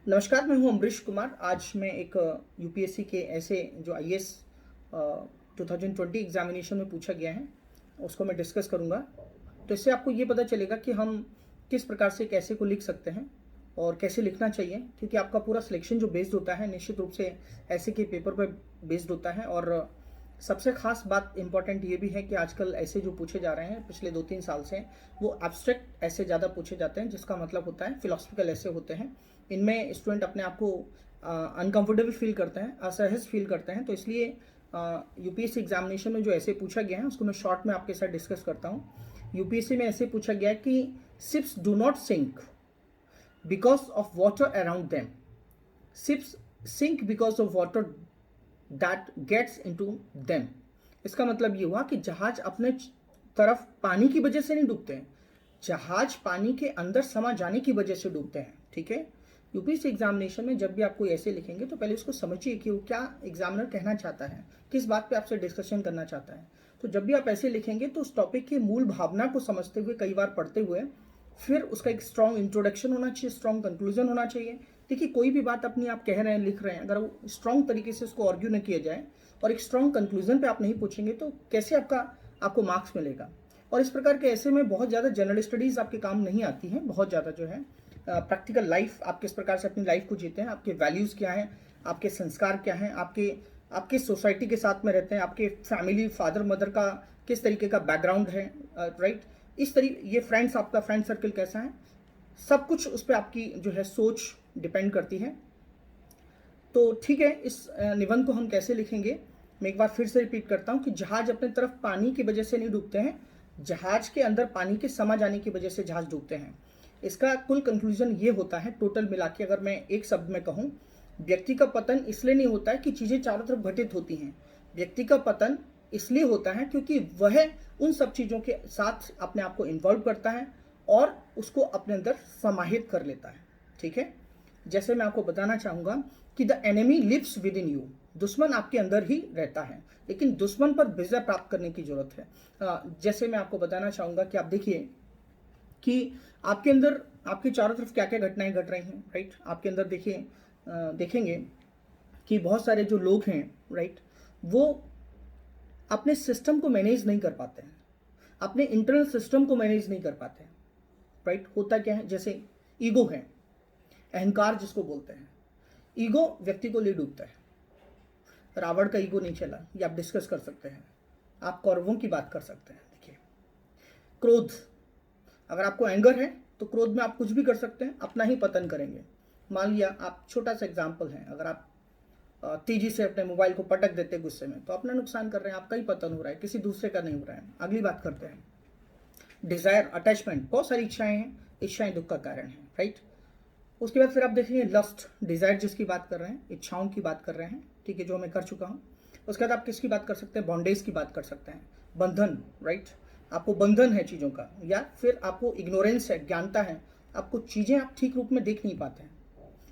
नमस्कार, मैं हूं अमरीश कुमार। आज मैं एक यूपीएससी के ऐसे जो आईएएस 2020 एग्जामिनेशन में पूछा गया है उसको मैं डिस्कस करूंगा। तो इससे आपको ये पता चलेगा कि हम किस प्रकार से एक ऐसे को लिख सकते हैं और कैसे लिखना चाहिए, क्योंकि आपका पूरा सिलेक्शन जो बेस्ड होता है निश्चित रूप से ऐसे के पेपर पर बेस्ड होता है। और सबसे खास बात इंपॉर्टेंट ये भी है कि आजकल ऐसे जो पूछे जा रहे हैं पिछले 2-3 साल से, वो एब्स्ट्रैक्ट ऐसे ज़्यादा पूछे जाते हैं, जिसका मतलब होता है फिलोसफिकल ऐसे होते हैं। इनमें स्टूडेंट अपने आप को अनकंफर्टेबल फील करते हैं, असहज फील करते हैं। तो इसलिए यूपीएससी एग्जामिनेशन में जो ऐसे पूछा गया है उसको मैं शॉर्ट में आपके साथ डिस्कस करता हूँ। यूपीएससी में ऐसे पूछा गया है कि ships do not sink because of water around them, ships sink because of water that gets into them. इसका मतलब ये हुआ कि जहाज अपने तरफ पानी की वजह से नहीं डूबते हैं, जहाज पानी के अंदर समा जाने की वजह से डूबते हैं। ठीक है। यूपीएससी एग्जामिनेशन में जब भी आप कोई ऐसे लिखेंगे तो पहले उसको समझिए कि वो क्या एग्जामिनर कहना चाहता है, किस बात पे आपसे डिस्कशन करना चाहता है। तो जब भी आप ऐसे लिखेंगे तो उस टॉपिक की मूल भावना को समझते हुए, कई बार पढ़ते हुए, फिर उसका एक स्ट्रॉन्ग इंट्रोडक्शन होना चाहिए, स्ट्रॉन्ग कंक्लूजन होना चाहिए। देखिए, कोई भी बात अपनी आप कह रहे हैं, लिख रहे हैं, अगर वो स्ट्रॉन्ग तरीके से उसको आर्ग्यू न किया जाए और एक स्ट्रॉन्ग कंक्लूजन पे आप नहीं पूछेंगे तो कैसे आपको मार्क्स मिलेगा। और इस प्रकार के ऐसे में बहुत ज़्यादा जनरल स्टडीज़ आपके काम नहीं आती हैं। बहुत ज़्यादा जो है प्रैक्टिकल लाइफ, आप किस प्रकार से अपनी लाइफ को जीते हैं, आपके वैल्यूज़ क्या हैं, आपके संस्कार क्या हैं, आपके आपके सोसाइटी के साथ में रहते हैं, आपके फैमिली, फादर मदर का किस तरीके का बैकग्राउंड है, राइट, इस तरीके, ये फ्रेंड्स, आपका फ्रेंड सर्कल कैसा है, सब कुछ उस पर आपकी जो है सोच डिपेंड करती है। तो ठीक है, इस निबंध को हम कैसे लिखेंगे, मैं एक बार फिर से रिपीट करता हूँ कि जहाज अपने तरफ पानी की वजह से नहीं डूबते हैं, जहाज के अंदर पानी के समा जाने की वजह से जहाज डूबते हैं। इसका कुल कंक्लूजन ये होता है, टोटल मिला के अगर मैं एक शब्द में कहूँ, व्यक्ति का पतन इसलिए नहीं होता है कि चीज़ें चारों तरफ घटित होती हैं। व्यक्ति का पतन इसलिए होता है क्योंकि वह उन सब चीज़ों के साथ अपने आप को इन्वॉल्व करता है और उसको अपने अंदर समाहित कर लेता है। ठीक है। जैसे मैं आपको बताना चाहूँगा कि the enemy lives within you, दुश्मन आपके अंदर ही रहता है, लेकिन दुश्मन पर विजय प्राप्त करने की जरूरत है। जैसे मैं आपको बताना चाहूँगा कि आप देखिए कि आपके अंदर, आपके चारों तरफ क्या क्या घटनाएं घट रही हैं, राइट। आपके अंदर देखिए, देखेंगे कि बहुत सारे जो लोग हैं, राइट, वो अपने सिस्टम को मैनेज नहीं कर पाते हैं, अपने इंटरनल सिस्टम को मैनेज नहीं कर पाते हैं, राइट। होता क्या है, जैसे ईगो है, अहंकार जिसको बोलते हैं, ईगो व्यक्ति को ले डूबता है। रावण का ईगो नहीं चला, ये आप डिस्कस कर सकते हैं। आप कौरवों की बात कर सकते हैं। देखिए, क्रोध, अगर आपको एंगर है तो क्रोध में आप कुछ भी कर सकते हैं, अपना ही पतन करेंगे। मान लिया, आप छोटा सा एग्जाम्पल है, अगर आप तेजी से अपने मोबाइल को पटक देते गुस्से में तो अपना नुकसान कर रहे हैं, आपका ही पतन हो रहा है, किसी दूसरे का नहीं हो रहा है। अगली बात करते हैं, डिजायर, अटैचमेंट, बहुत सारी इच्छाएं हैं, इच्छाएं दुख का कारण है, राइट। उसके बाद फिर आप देखेंगे लस्ट, डिजायर जिसकी बात कर रहे हैं, इच्छाओं की बात कर रहे हैं, ठीक है, जो मैं कर चुका हूँ। उसके बाद आप किसकी बात कर सकते हैं, बॉन्डेज की बात कर सकते हैं, बंधन, राइट। आपको बंधन है चीज़ों का, या फिर आपको इग्नोरेंस है, ज्ञानता है, आपको चीज़ें आप ठीक रूप में देख नहीं पाते हैं,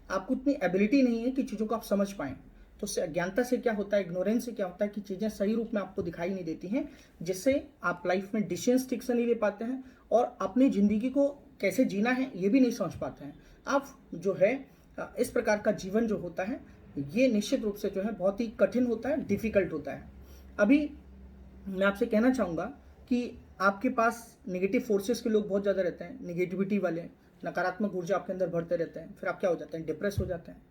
आपको इतनी एबिलिटी नहीं है कि चीज़ों को आप समझ पाएँ। तो अज्ञानता से क्या होता है, इग्नोरेंस से क्या होता है कि चीज़ें सही रूप में आपको दिखाई नहीं देती हैं, जिससे आप लाइफ में डिसीजंस ठीक से नहीं ले पाते हैं और अपनी ज़िंदगी को कैसे जीना है ये भी नहीं समझ पाते हैं। आप जो है इस प्रकार का जीवन जो होता है ये निश्चित रूप से जो है बहुत ही कठिन होता है, डिफिकल्ट होता है। अभी मैं आपसे कहना चाहूँगा कि आपके पास नेगेटिव फोर्सेस के लोग बहुत ज़्यादा रहते हैं, नेगेटिविटी वाले, नकारात्मक ऊर्जा आपके अंदर भरते रहते हैं, फिर आप क्या हो जाते हैं, डिप्रेस हो जाते हैं।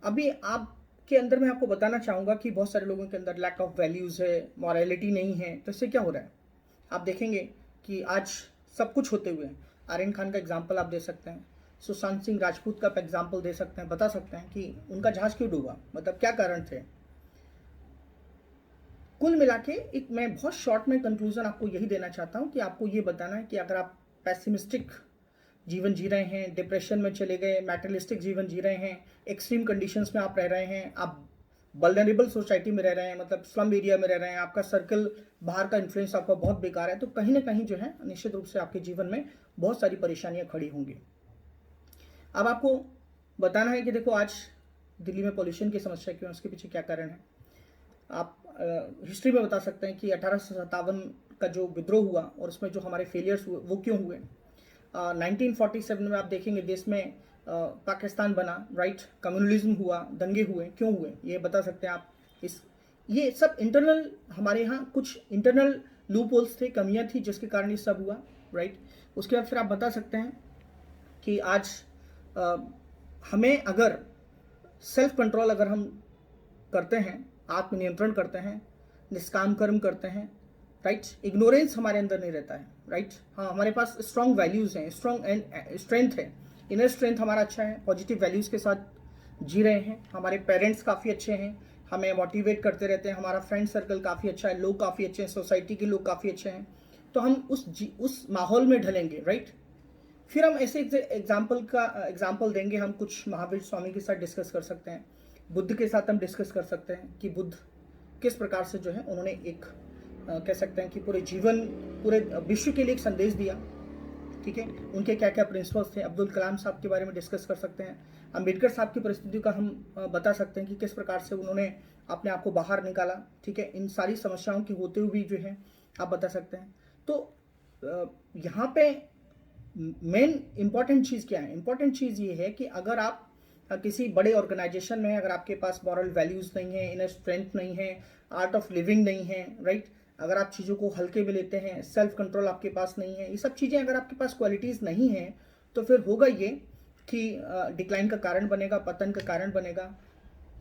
अभी आपके अंदर मैं आपको बताना चाहूँगा कि बहुत सारे लोगों के अंदर लैक ऑफ वैल्यूज़ है, मॉरलिटी नहीं है। तो इससे क्या हो रहा है, आप देखेंगे कि आज सब कुछ होते हुए आर्यन खान का एग्जाम्पल आप दे सकते हैं, सुशांत सिंह राजपूत का एग्जाम्पल दे सकते हैं, बता सकते हैं कि उनका जहाज क्यों डूबा, मतलब क्या कारण थे। कुल मिला के एक मैं बहुत शॉर्ट में कंक्लूजन आपको यही देना चाहता हूँ कि आपको ये बताना है कि अगर आप पैसिमिस्टिक जीवन जी रहे हैं, डिप्रेशन में चले गए, मैटेरियलिस्टिक जीवन जी रहे हैं, एक्सट्रीम कंडीशंस में आप रह रहे हैं, आप वल्नरेबल सोसाइटी में रह रहे हैं, मतलब स्लम एरिया में रह रहे हैं, आपका सर्कल, बाहर का इन्फ्लुएंस आपका बहुत बेकार है, तो कहीं ना कहीं जो है निश्चित रूप से आपके जीवन में बहुत सारी परेशानियां खड़ी होंगी। अब आपको बताना है कि देखो, आज दिल्ली में पॉल्यूशन की समस्या क्यों है, उसके पीछे क्या कारण है। आप हिस्ट्री में बता सकते हैं कि 1857 का जो विद्रोह हुआ और उसमें जो हमारे फेलियर्स हुए वो क्यों हुए। 1947 में आप देखेंगे देश में पाकिस्तान बना, राइट, कम्युनलिज्म हुआ, दंगे हुए, क्यों हुए, ये बता सकते हैं आप। इस ये सब इंटरनल, हमारे यहाँ कुछ इंटरनल लूप होल्स थे, कमियां थी, जिसके कारण ये सब हुआ, राइट। उसके बाद फिर आप बता सकते हैं कि आज हमें अगर सेल्फ कंट्रोल अगर हम करते हैं, आत्मनियंत्रण करते हैं, निष्काम कर्म करते हैं, राइट, इग्नोरेंस हमारे अंदर नहीं रहता है, राइट। हाँ, हमारे पास स्ट्रॉन्ग वैल्यूज़ हैं, स्ट्रॉन्ग एंड स्ट्रेंथ है, इनर स्ट्रेंथ हमारा अच्छा है, पॉजिटिव वैल्यूज़ के साथ जी रहे हैं, हमारे पेरेंट्स काफ़ी अच्छे हैं, हमें मोटिवेट करते रहते हैं, हमारा फ्रेंड सर्कल काफ़ी अच्छा है, लोग काफ़ी अच्छे हैं, सोसाइटी के लोग काफ़ी अच्छे हैं, तो हम उस माहौल में ढलेंगे, राइट। फिर हम ऐसे एग्जाम्पल देंगे, हम कुछ महावीर स्वामी के साथ डिस्कस कर सकते हैं, बुद्ध के साथ हम डिस्कस कर सकते हैं कि बुद्ध किस प्रकार से जो है उन्होंने एक कह सकते हैं कि पूरे विश्व के लिए एक संदेश दिया, ठीक है। उनके क्या क्या प्रिंसिपल्स थे। अब्दुल कलाम साहब के बारे में डिस्कस कर सकते हैं। अम्बेडकर साहब की परिस्थिति का हम बता सकते हैं कि किस प्रकार से उन्होंने अपने आप को बाहर निकाला, ठीक है। इन सारी समस्याओं के होते हुए भी जो है आप बता सकते हैं। तो यहाँ पे मेन इंपॉर्टेंट चीज़ क्या है? इंपॉर्टेंट चीज़ ये है कि अगर आप किसी बड़े ऑर्गेनाइजेशन में, अगर आपके पास मॉरल वैल्यूज़ नहीं है, इनर स्ट्रेंथ नहीं है, आर्ट ऑफ लिविंग नहीं है, राइट, अगर आप चीज़ों को हल्के में लेते हैं, सेल्फ कंट्रोल आपके पास नहीं है, ये सब चीज़ें अगर आपके पास क्वालिटीज़ नहीं हैं, तो फिर होगा ये कि डिक्लाइन का कारण बनेगा, पतन का कारण बनेगा।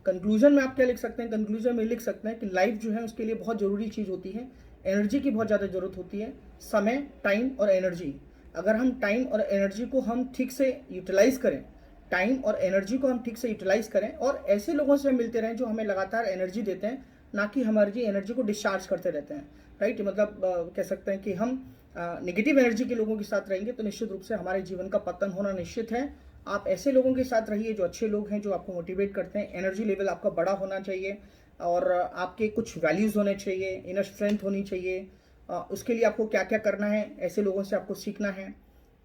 कंक्लूजन में आप क्या लिख सकते हैं? कंक्लूजन में लिख सकते हैं कि लाइफ जो है उसके लिए बहुत ज़रूरी चीज़ होती है, एनर्जी की बहुत ज़्यादा ज़रूरत होती है, समय, टाइम और एनर्जी। अगर हम टाइम और एनर्जी को हम ठीक से यूटिलाइज़ करें, टाइम और एनर्जी को हम ठीक से यूटिलाइज़ करें और ऐसे लोगों से मिलते रहें जो हमें लगातार एनर्जी देते हैं, ना कि हमारी एनर्जी को डिस्चार्ज करते रहते हैं, राइट। मतलब कह सकते हैं कि हम नेगेटिव एनर्जी के लोगों के साथ रहेंगे तो निश्चित रूप से हमारे जीवन का पतन होना निश्चित है। आप ऐसे लोगों के साथ रहिए जो अच्छे लोग हैं, जो आपको मोटिवेट करते हैं। एनर्जी लेवल आपका बड़ा होना चाहिए और आपके कुछ वैल्यूज़ होने चाहिए, इनर स्ट्रेंथ होनी चाहिए। उसके लिए आपको क्या क्या करना है, ऐसे लोगों से आपको सीखना है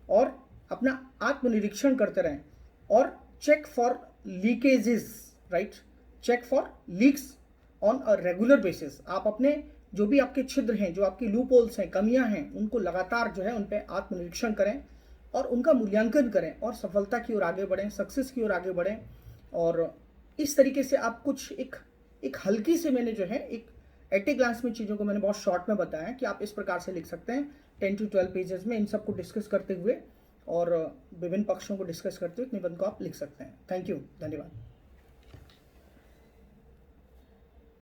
और अपना आत्मनिरीक्षण करते रहें और check for leakages, right, check for leaks on a regular basis. आप अपने जो भी आपके छिद्र हैं, जो आपकी लूप होल्स हैं, कमियां हैं, उनको लगातार जो है उन पर आत्मनिरीक्षण करें और उनका मूल्यांकन करें और सफलता की ओर आगे बढ़ें, सक्सेस की ओर आगे बढ़ें। और इस तरीके से आप कुछ एक हल्की से, मैंने जो है एक एट ए ग्लांस में चीज़ों को मैंने बहुत शॉर्ट में बताया कि आप इस प्रकार से लिख सकते हैं 10 to 12 पेजेस में इन सबको डिस्कस करते हुए और विभिन्न पक्षों को डिस्कस करते हुए निबंध को आप लिख सकते हैं। थैंक यू, धन्यवाद।